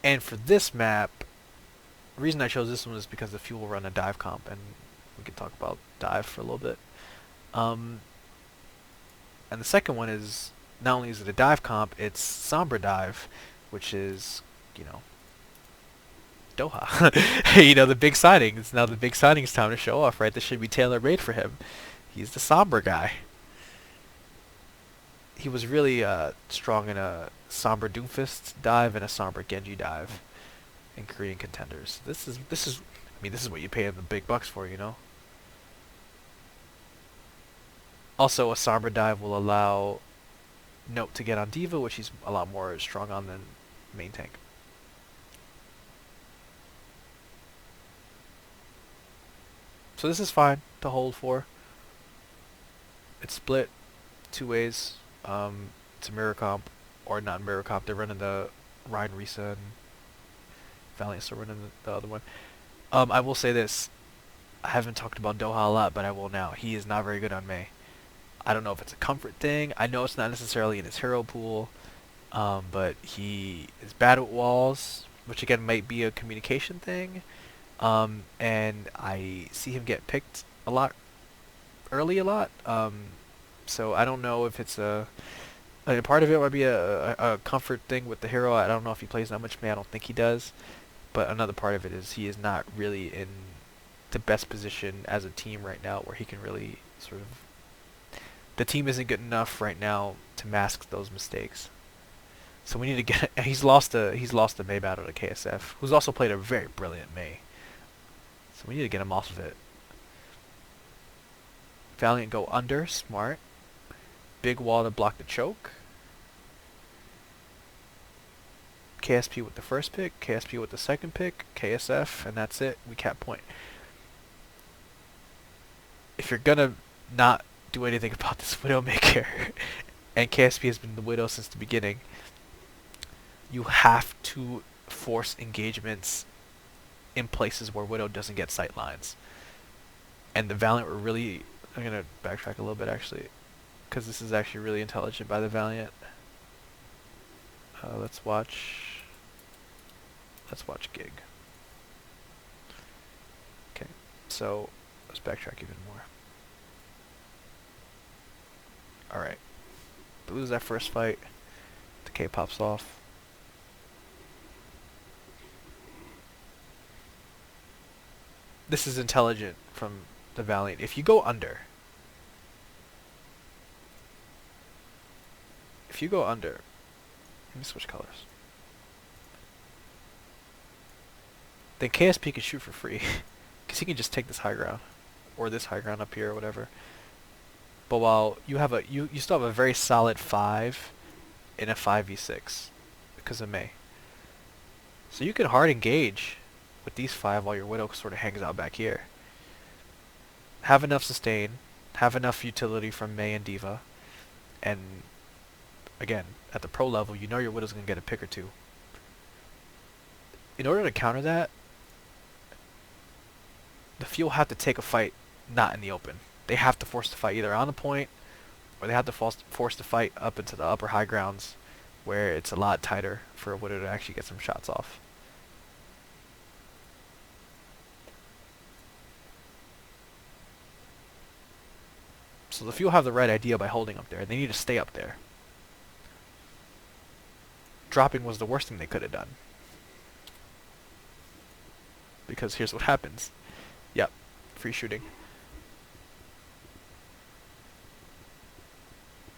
And for this map, the reason I chose this one is because the Fuel run a dive comp, and we can talk about dive for a little bit. Um, and the second one is, not only is it a dive comp, it's Sombra Dive, which is, you know, Doha. You know, the big signing. It's now the big signings time to show off, right? This should be tailor-made for him. He's the Sombra guy. He was really strong in a Sombra Doomfist dive and a Sombra Genji dive in Korean contenders. I mean, this is what you pay him the big bucks for, you know. Also, a Sombra dive will allow Note to get on Diva, which he's a lot more strong on than main tank. So this is fine to hold for. It's split two ways. It's a mirror comp, or not mirror comp. They're running the Ryan Risa and Valiant still running the other one. I will say this. I haven't talked about Doha a lot, but I will now. He is not very good on Mei. I don't know if it's a comfort thing. I know it's not necessarily in his hero pool, but he is bad at walls, which again might be a communication thing. And I see him get picked a lot early a lot. So I don't know if it's a part of it might be a comfort thing with the hero. I don't know if he plays that much Mei. I don't think he does. But another part of it is he is not really in the best position as a team right now where he can really sort of... The team isn't good enough right now to mask those mistakes. So we need to get... He's lost a Mei battle to KSF, who's also played a very brilliant Mei. So we need to get him off of it. Valiant go under, smart. Big wall to block the choke. KSP with the first pick, KSP with the second pick, KSF, and that's it. We cap point. If you're gonna not do anything about this Widowmaker, and KSP has been the Widow since the beginning, you have to force engagements in places where Widow doesn't get sight lines. And the Valiant were really... I'm gonna backtrack a little bit actually, because this is actually really intelligent by the Valiant. Let's watch Gig. Okay, so let's backtrack even more. Alright. They lose that first fight. The K pops off. This is intelligent from the Valiant. If you go under... Let me switch colors. Then KSP can shoot for free. Because he can just take this high ground. Or this high ground up here or whatever. But while you have you still have a very solid 5 in a 5v6. Because of Mei. So you can hard engage with these 5 while your Widow sort of hangs out back here. Have enough sustain. Have enough utility from Mei and Diva. And again, at the pro level, you know your Widow's going to get a pick or two. In order to counter that, the Fuel have to take a fight not in the open. They have to force the fight either on the point, or they have to force the fight up into the upper high grounds, where it's a lot tighter for a Widow to actually get some shots off. So the Fuel have the right idea by holding up there. They need to stay up there. Dropping was the worst thing they could have done. Because here's what happens. Yep, free shooting.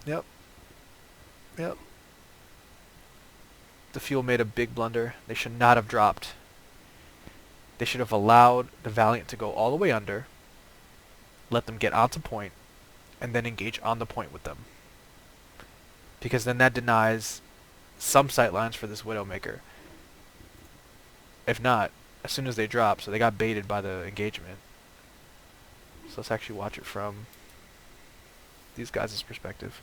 Yep. Yep. The Fuel made a big blunder. They should not have dropped. They should have allowed the Valiant to go all the way under, let them get onto point, and then engage on the point with them. Because then that denies some sightlines for this Widowmaker. If not, as soon as they drop, so they got baited by the engagement. So let's actually watch it from these guys' perspective.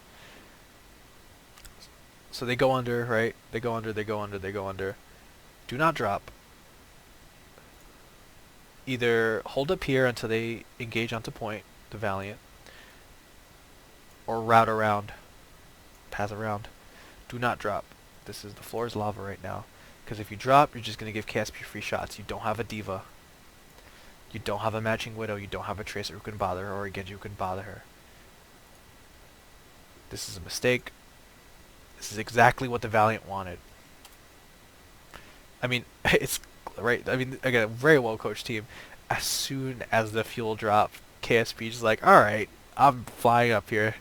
So they go under, right? They go under, they go under, they go under. Do not drop. Either hold up here until they engage onto point, the Valiant, or route around, path around. Do not drop. The floor is lava right now. Because if you drop, you're just going to give KSP free shots. You don't have a Diva. You don't have a matching Widow. You don't have a Tracer who can bother her, or a Genji who can bother her. This is a mistake. This is exactly what the Valiant wanted. I mean, it's right. I mean, again, a very well coached team. As soon as the fuel dropped, KSP just like, all right, I'm flying up here.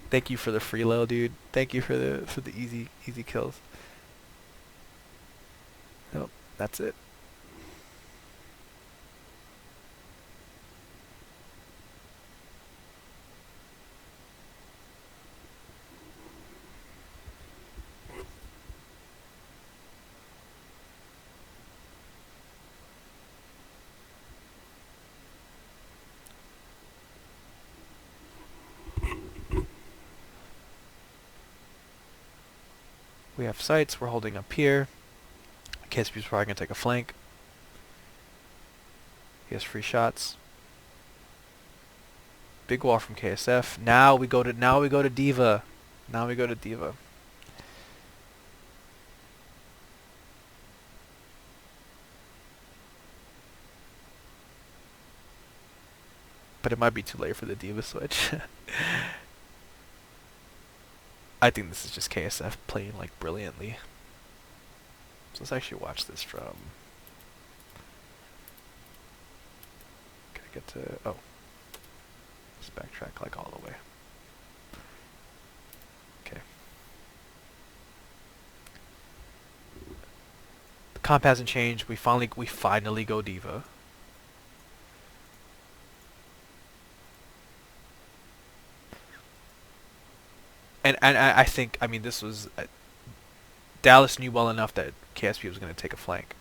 Thank you for the freeload, dude. Thank you for the easy kills. Nope, that's it. We have sights. We're holding up here. KSP's probably gonna take a flank. He has free shots. Big wall from KSF. Now we go to Diva. Now we go to Diva. But it might be too late for the Diva switch. I think this is just KSF playing like brilliantly. So let's actually watch this from. Can I get to? Oh, let's backtrack like all the way. Okay. The comp hasn't changed. We finally go Diva. And I think, I mean, this was Dallas knew well enough that KSP was going to take a flank.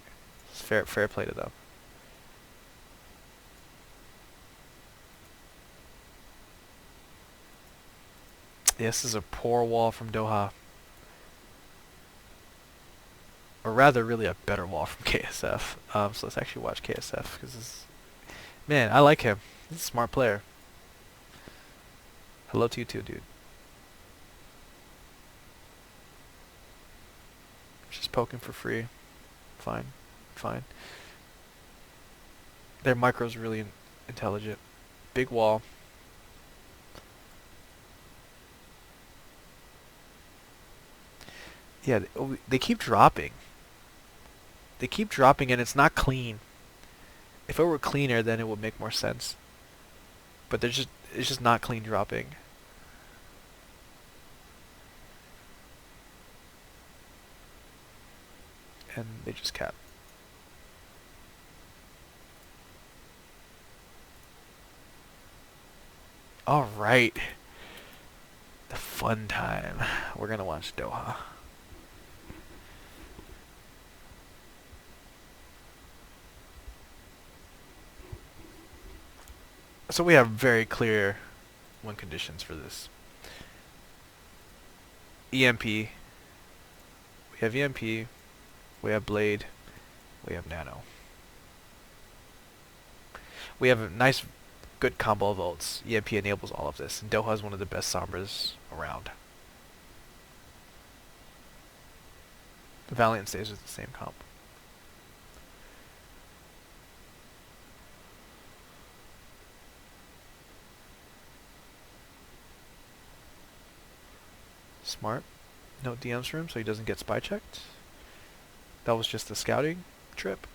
It's fair play to them. Yeah, this is a poor wall from Doha. Or rather, really a better wall from KSF. So let's actually watch KSF, because man, I like him. He's a smart player. Hello to you too, dude. Just poking for free. Fine. Their micro's really intelligent. Big wall. Yeah, they keep dropping. They keep dropping and it's not clean. If it were cleaner, then it would make more sense. But it's just not clean dropping. And they just cap. All right. The fun time. We're gonna watch Doha. So we have very clear win conditions for this. EMP. We have EMP. We have Blade. We have Nano. We have a nice, good combo of ults. EMP enables all of this. And Doha is one of the best Sombras around. The Valiant stays with the same comp. Smart. No DMs for him so he doesn't get spy checked. That was just a scouting trip.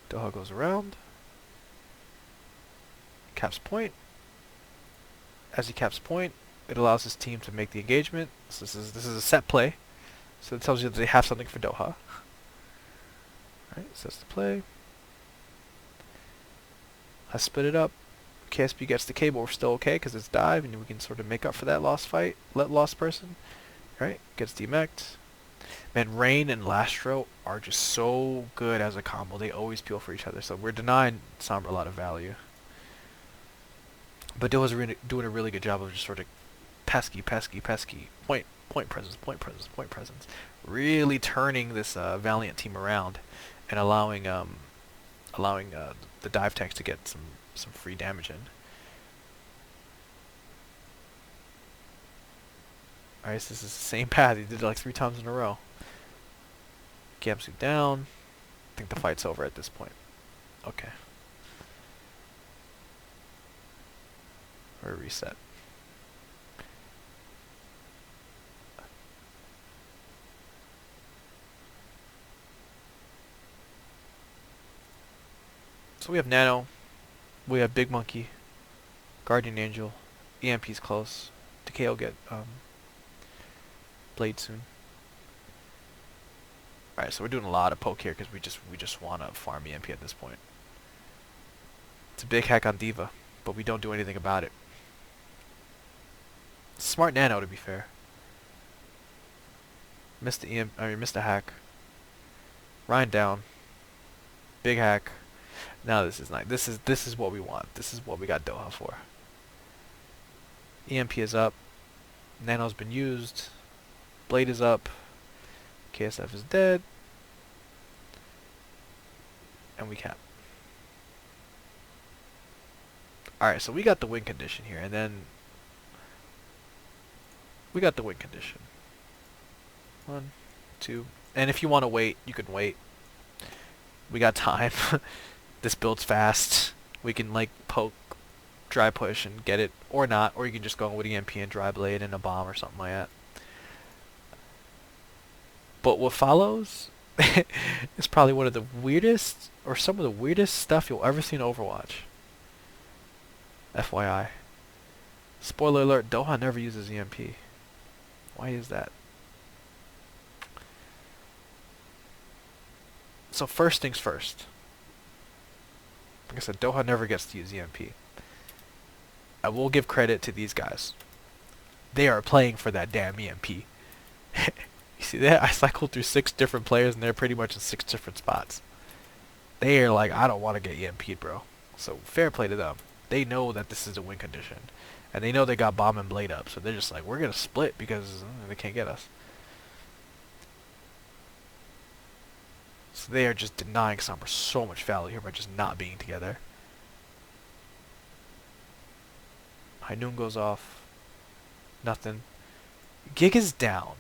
Doha goes around. Caps point. As he caps point, it allows his team to make the engagement. So this is a set play. So it tells you that they have something for Doha. Alright, sets the play. I split it up. KSP gets the K, but we're still okay because it's dive, and we can sort of make up for that lost fight, lost person. Right, gets demeched. Man, Rain and Lastro are just so good as a combo. They always peel for each other, so we're denying Sombra a lot of value. But Doha's doing a really good job of just sort of pesky. Point presence. Really turning this Valiant team around and allowing the dive tanks to get some free damage in. Alright, so this is the same path. He did it like 3 times in a row. Gamsu down. I think the fight's over at this point. Okay. Or reset. So we have Nano, we have Big Monkey, Guardian Angel, EMP's close. Decay will get Blade soon. Alright, so we're doing a lot of poke here because we just want to farm EMP at this point. It's a big hack on Diva, but we don't do anything about it. Smart Nano, to be fair. Missed the hack. Ryan down. Big hack. Now this is nice. This is what we want. This is what we got Doha for. EMP is up. Nano's been used. Blade is up. KSF is dead. And we cap. Alright, so we got the win condition here, and then we got the win condition. 1, 2, and if you want to wait, you can wait. We got time. This builds fast. We can like poke, dry push, and get it, or not, or you can just go with EMP and dry blade and a bomb or something like that. But what follows is probably one of the weirdest, or some of the weirdest stuff you'll ever see in Overwatch. FYI. Spoiler alert, Doha never uses EMP. Why is that? So first things first. Like I said, Doha never gets to use EMP. I will give credit to these guys. They are playing for that damn EMP. You see that? I cycled through 6 different players and they're pretty much in 6 different spots. They are like, I don't want to get EMP'd, bro. So fair play to them. They know that this is a win condition. And they know they got bomb and blade up. So they're just like, we're going to split because they can't get us. So they are just denying Sombra so much value here by just not being together. High Noon goes off. Nothing. Gig is down.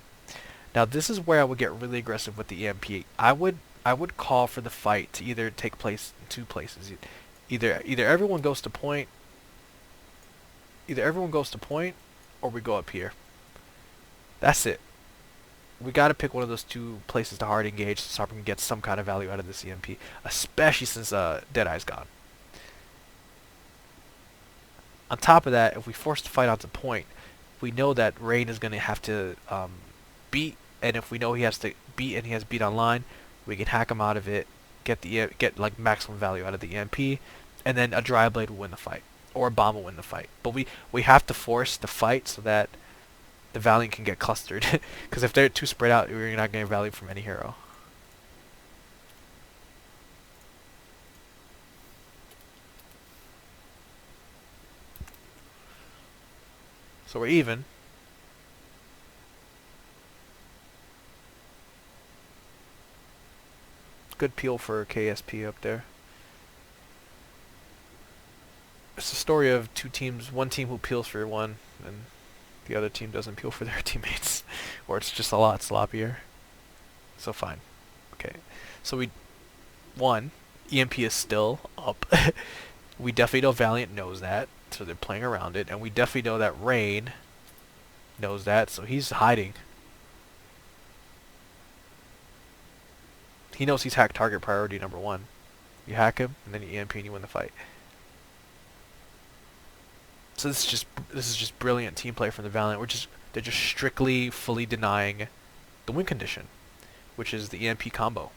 Now this is where I would get really aggressive with the EMP. I would call for the fight to either take place in 2 places. Either everyone goes to point. Either everyone goes to point, or we go up here. That's it. We gotta pick one of those 2 places to hard engage so Sombra can get some kind of value out of this EMP, especially since Deadeye's gone. On top of that, if we force the fight onto point, we know that Rain is gonna have to beat, and if we know he has to beat and he has beat online, we can hack him out of it, get like maximum value out of the EMP, and then a dry blade will win the fight, or a bomb will win the fight. But we have to force the fight so that the Valiant can get clustered, because if they're too spread out, we're not getting value from any hero. So we're even. Good peel for KSP up there. It's a story of 2 teams, one team who peels for one, and the other team doesn't peel for their teammates. Or it's just a lot sloppier. So fine. Okay. So we won. EMP is still up. We definitely know Valiant knows that, so they're playing around it, and we definitely know that Rain knows that, so he's hiding. He knows he's hack target priority number 1. You hack him, and then you EMP and you win the fight. So this is just brilliant team play from the Valiant. They're just strictly fully denying the win condition, which is the EMP combo.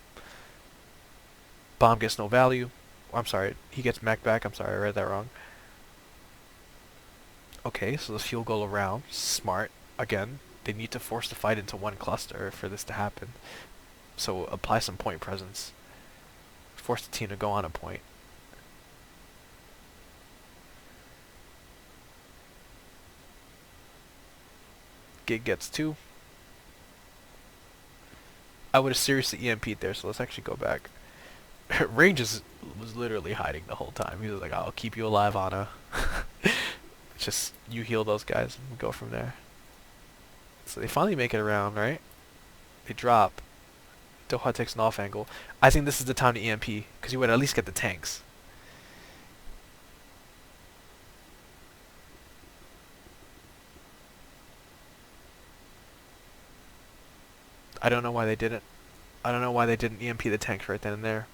Bomb gets no value. Oh, I'm sorry, he gets mech back. I'm sorry, I read that wrong. Okay, so the fuel go around. Smart. Again, they need to force the fight into 1 cluster for this to happen. So apply some point presence. Force the team to go on a point. Gig gets 2. I would have seriously EMP'd there, so let's actually go back. Range was literally hiding the whole time. He was like, I'll keep you alive, Ana. Just, you heal those guys and go from there. So they finally make it around, right? They drop. Doha takes an off angle. I think this is the time to EMP, because you would at least get the tanks. I don't know why they didn't. I don't know why they didn't EMP the tanks right then and there.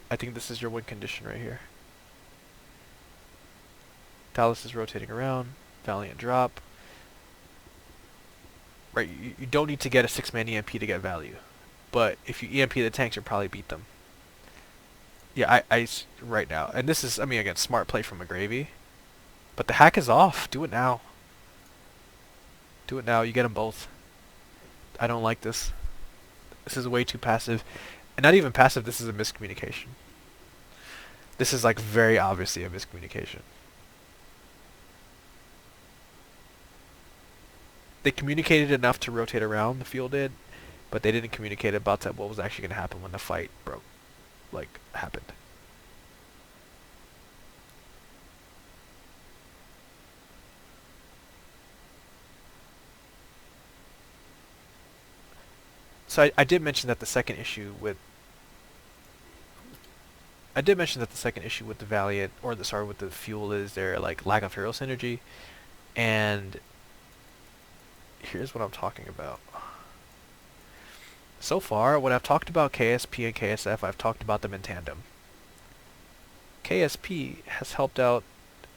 I think this is your win condition right here. Dallas is rotating around. Valiant drop. Right, you don't need to get a 6-man EMP to get value. But if you EMP the tanks, you'll probably beat them. Yeah, right now. And this is, I mean, again, smart play from McGravy. But the hack is off. Do it now. Do it now. You get them both. I don't like this. This is way too passive. And not even passive, this is a miscommunication. This is like very obviously a miscommunication. They communicated enough to rotate around, the field did, but they didn't communicate about what was actually going to happen when the fight happened. So I did mention that the second issue with the Valiant, with the Fuel is their lack of hero synergy, and here's what I'm talking about. So far, when I've talked about KSP and KSF, I've talked about them in tandem. KSP has helped out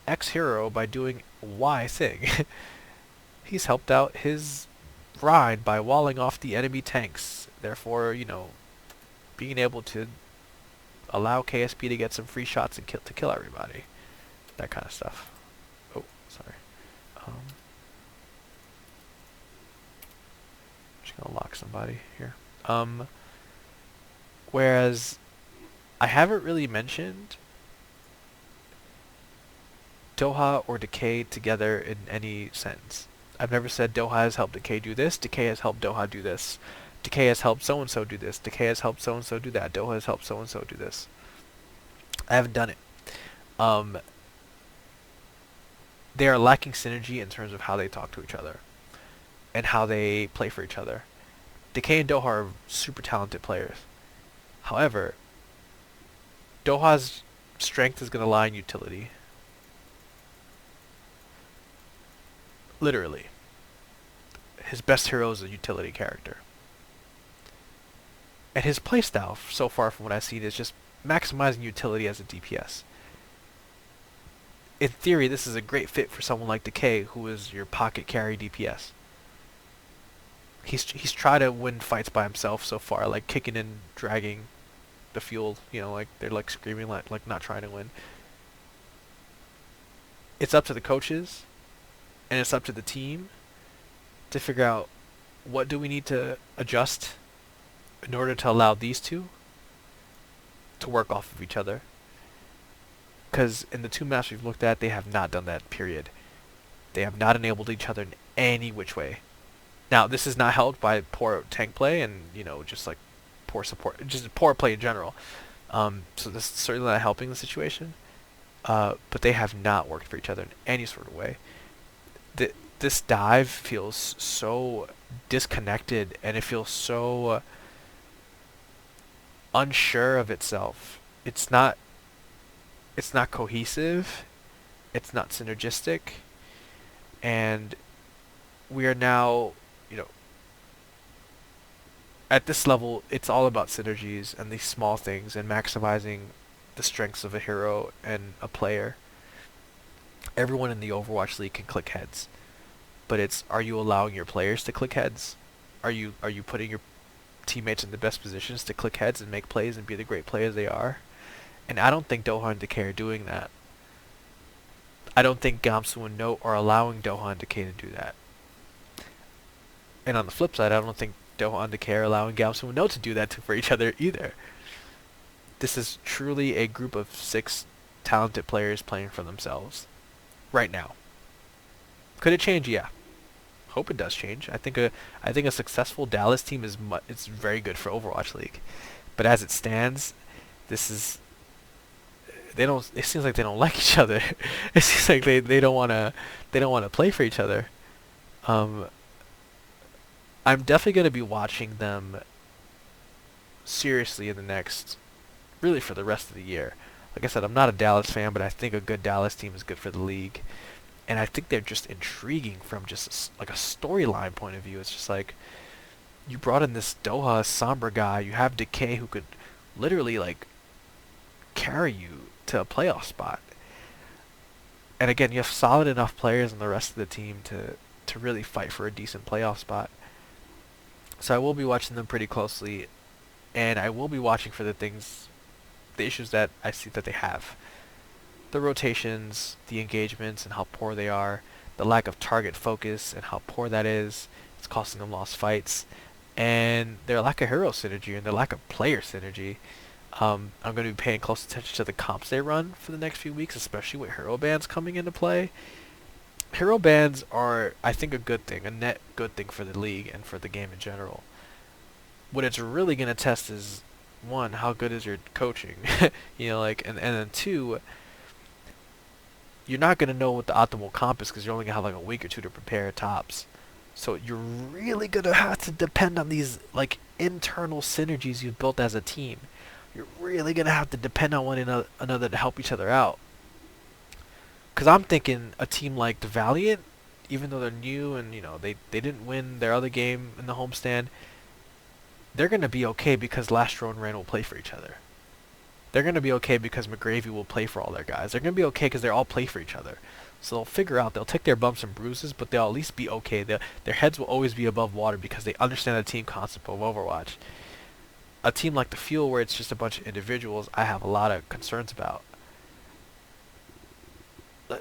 X hero by doing Y thing. He's helped out his Rhine by walling off the enemy tanks, therefore, being able to allow KSP to get some free shots and kill everybody. That kind of stuff. Oh, sorry. Just gonna lock somebody here. Whereas I haven't really mentioned Doha or Decay together in any sentence. I've never said Doha has helped Decay do this, Decay has helped Doha do this. Decay has helped so-and-so do this, Decay has helped so-and-so do that, Doha has helped so-and-so do this. I haven't done it. They are lacking synergy in terms of how they talk to each other and how they play for each other. Decay and Doha are super talented players. However, Doha's strength is going to lie in utility. Literally. His best hero is a utility character. And his playstyle, so far from what I've seen, is just maximizing utility as a DPS. In theory, this is a great fit for someone like Decay, who is your pocket carry DPS. He's tried to win fights by himself so far, like kicking and dragging the field, they're screaming like not trying to win. It's up to the coaches and it's up to the team to figure out what do we need to adjust in order to allow these two to work off of each other. Because in the two maps we've looked at, they have not done that, period. They have not enabled each other in any which way. Now, this is not helped by poor tank play and, just poor support, just poor play in general. So this is certainly not helping the situation. But they have not worked for each other in any sort of way. This dive feels so disconnected, and it feels so unsure of itself. It's not cohesive. It's not synergistic. And we are now, at this level, it's all about synergies and these small things and maximizing the strengths of a hero and a player. Everyone in the Overwatch League can click heads, but it's, are you allowing your players to click heads? Are you putting your teammates in the best positions to click heads and make plays and be the great players they are? And I don't think Doha and Decay are doing that. I don't think Gamsu and Note are allowing Doha and Decay to do that. And on the flip side, I don't think Doha and Decay are allowing Gamsu and Note to do that for each other either. This is truly a group of 6 talented players playing for themselves right now. Could it change? Yeah. Hope it does change. I think a successful Dallas team is very good for Overwatch League. But as it stands, this is they don't. It seems like they don't like each other. It seems like they don't wanna play for each other. Um, I'm definitely gonna be watching them seriously in the next, really for the rest of the year. Like I said, I'm not a Dallas fan, but I think a good Dallas team is good for the league, and I think they're just intriguing from just like a storyline point of view. It's just like you brought in this Doha Sombra guy. You have Decay who could literally like carry you to a playoff spot. And again, you have solid enough players in the rest of the team to really fight for a decent playoff spot. So I will be watching them pretty closely, and I will be watching for the issues that I see that they have. The rotations, the engagements, and how poor they are. The lack of target focus and how poor that is. It's costing them lost fights. And their lack of hero synergy and their lack of player synergy. I'm going to be paying close attention to the comps they run for the next few weeks, especially with hero bans coming into play. Hero bans are, I think, a good thing, a net good thing for the league and for the game in general. What it's really going to test is, one, how good is your coaching? And then two, you're not going to know what the optimal comp is because you're only going to have like a week or two to prepare tops. So you're really going to have to depend on these like internal synergies you've built as a team. You're really going to have to depend on one another to help each other out. Because I'm thinking a team like the Valiant, even though they're new and they didn't win their other game in the homestand, they're going to be okay because Lastro and Ren will play for each other. They're going to be okay because McGravy will play for all their guys. They're going to be okay because they all play for each other. So they'll take their bumps and bruises, but they'll at least be okay. Their heads will always be above water because they understand the team concept of Overwatch. A team like the Fuel, where it's just a bunch of individuals, I have a lot of concerns about.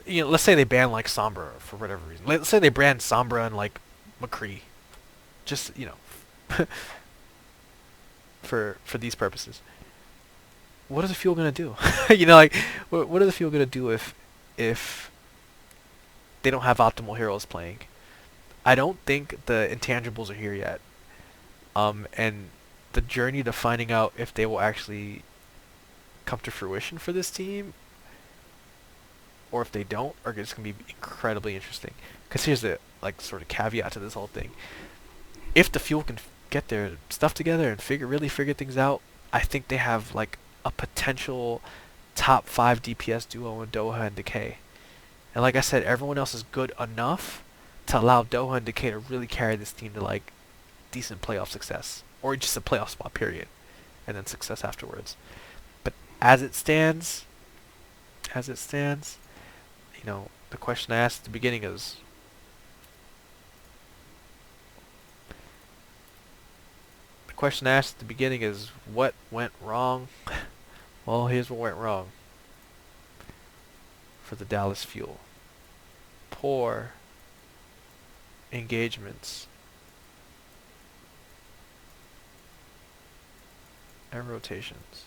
Let's say they ban like Sombra for whatever reason. Let's say they ban Sombra and like McCree, just for these purposes. What is the Fuel gonna do? What are the Fuel gonna do if they don't have optimal heroes playing? I don't think the intangibles are here yet. And the journey to finding out if they will actually come to fruition for this team, or if they don't, are just gonna be incredibly interesting. Because here's the sort of caveat to this whole thing: if the Fuel can get their stuff together and really figure things out, I think they have like a potential top-5 DPS duo in Doha and Decay. And like I said, everyone else is good enough to allow Doha and Decay to really carry this team to like decent playoff success, or just a playoff spot period, and then success afterwards. But as it stands, the question I asked at the beginning is, what went wrong? Well, here's what went wrong for the Dallas Fuel. Poor engagements and rotations.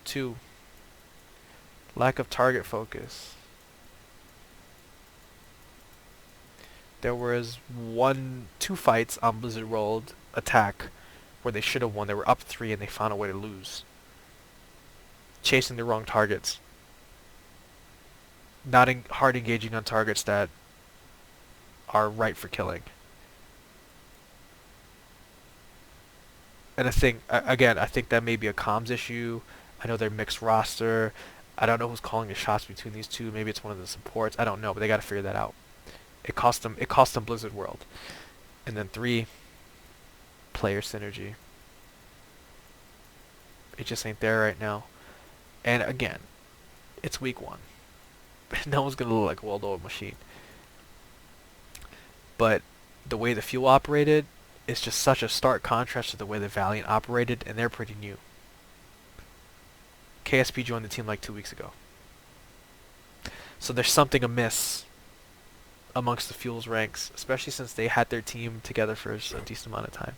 Two, lack of target focus. There was two fights on Blizzard World Attack where they should have won. They were up 3 and they found a way to lose. Chasing the wrong targets. Not hard engaging on targets that are right for killing. And I think that may be a comms issue. I know they're mixed roster. I don't know who's calling the shots between these two. Maybe it's one of the supports. I don't know, but they got to figure that out. It cost them Blizzard World. And then 3, player synergy. It just ain't there right now. And again, it's week 1. No one's gonna look like a well-oiled machine. But the way the Fuel operated is just such a stark contrast to the way the Valiant operated, and they're pretty new. KSP joined the team like 2 weeks ago. So there's something amiss amongst the Fuel's ranks, especially since they had their team together for a decent amount of time.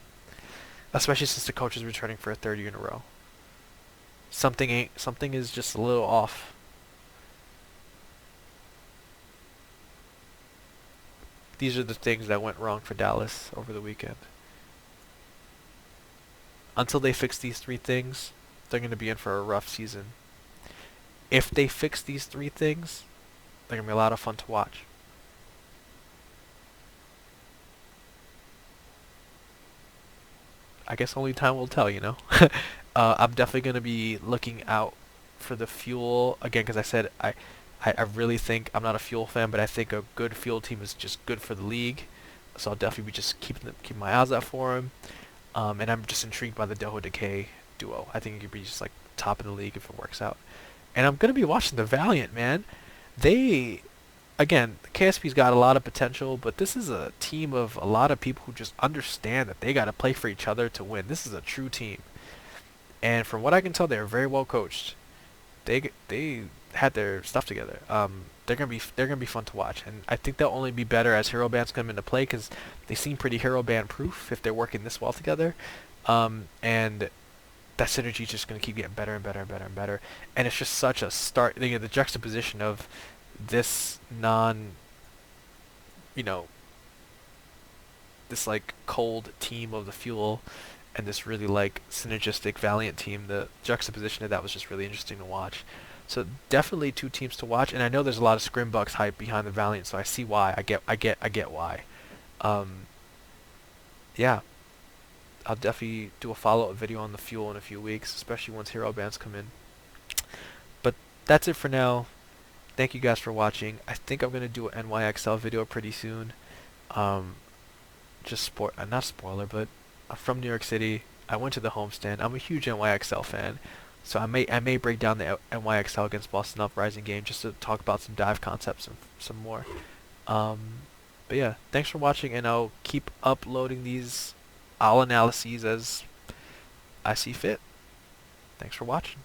Especially since the coach is returning for a 3rd year in a row. Something is just a little off. these are the things that went wrong for Dallas over the weekend. Until they fix these three things, they're going to be in for a rough season. If they fix these three things, they're going to be a lot of fun to watch. I guess only time will tell, you know. I'm definitely going to be looking out for the fuel again, because I said I really think I'm not a fuel fan, but I think a good fuel team is just good for the league. So I'll definitely be just keeping my eyes out for him. And I'm just intrigued by the Doho Decay duo. I think it could be just like top in the league if it works out. And I'm gonna be watching the Valiant, man. They, again, the KSP's got a lot of potential, but this is a team of a lot of people who just understand that they got to play for each other to win. This is a true team, and from what I can tell, they're very well coached. They had their stuff together. They're gonna be fun to watch, and I think they'll only be better as hero bands come into play because they seem pretty hero band proof if they're working this well together. And that synergy is just gonna keep getting better and better and better and better. And it's just such a start. You know, the juxtaposition of this you know, this like cold team of the fuel and this really like synergistic Valiant team, the juxtaposition of that was just really interesting to watch. So definitely two teams to watch, and I know there's a lot of Scrimbucks hype behind the Valiant, so I see why. I get why. Um, yeah, I'll definitely do a follow-up video on the fuel in a few weeks, especially once hero bands come in. But that's it for now. Thank you guys for watching. I think I'm gonna do an NYXL video pretty soon. Um, just not spoiler, but I'm from New York City. I went to the homestand. I'm a huge NYXL fan, so I may break down the NYXL against Boston Uprising game just to talk about some dive concepts and some more. Um, but yeah, thanks for watching, and I'll keep uploading these all analyses as I see fit. Thanks for watching.